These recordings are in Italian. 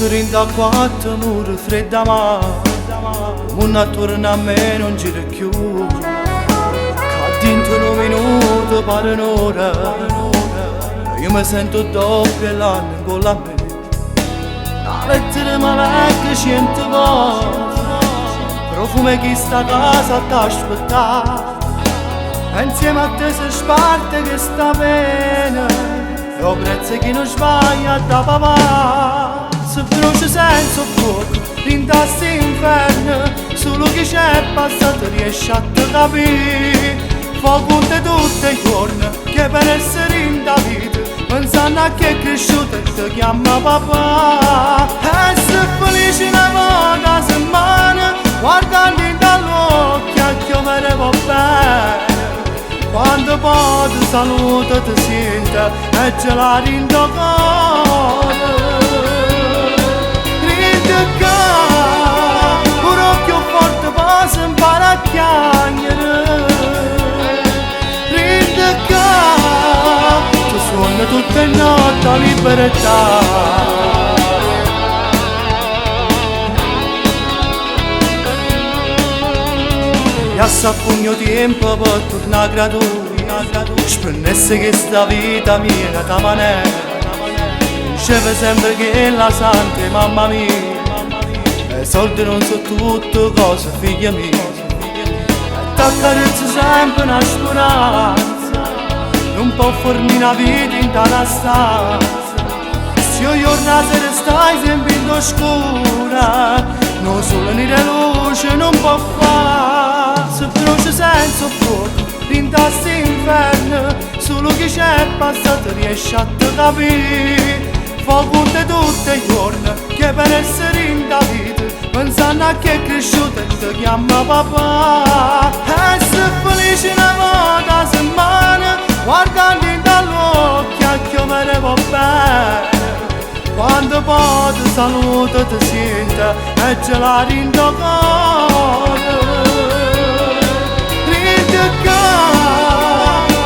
Rinda quattro mura fredda ma un attorno a me non gira più. Che dentro 9 minuti pare un'ora. Io mi sento doppio e l'anno con la me. La lettera mi legge 100 volte. Profumo che sta casa t'aspetta. E insieme a te si sparte questa pena. E ho prezzo che non sbaglia da papà. Se brucia senza fuoco, rintassi inferno. Solo chi c'è passato riesce a te capire. Fa conto tutti i giorni che per essere in da vita pensando a chi è cresciuto e ti chiama papà. Essere felice una volta a settimana, guardando dall'occhio a chi me va bene. Quando poi ti saluta ti sente e ce la rindo cuore. Un occhio forte poi si impara a chiagliere. Rinde che tu suona tutte le notti a libertà. E a pugno tempo per tornare a gradure. Spennesse che sta vita mia da manera. Diceva sempre che la sante mamma mia. I soldi non sono tutte cose, figlia mia. E t'accarezzo sempre una speranza. Non può farmi una vita in tale stanza. Se io giorno a sera stai sempre in oscura, non solo né la luce non può fare. Se brucia senza fuoco, rintassi inferno. Solo chi c'è passato riesce a te capire. Fa conto tutti i giorni che per essere in da vita pensando a chi è cresciuto e ti chiama papà. Essere felice una volta a settimana, guardando dall'occhio a chi me va bene. Quando poi ti saluta ti sente e ce la rindo cuore. Rinde che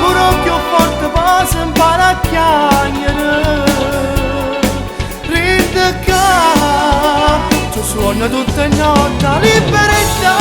un occhio forte poi si impara a chiagliere. Rinde che tu suona tutte le notti a libertà.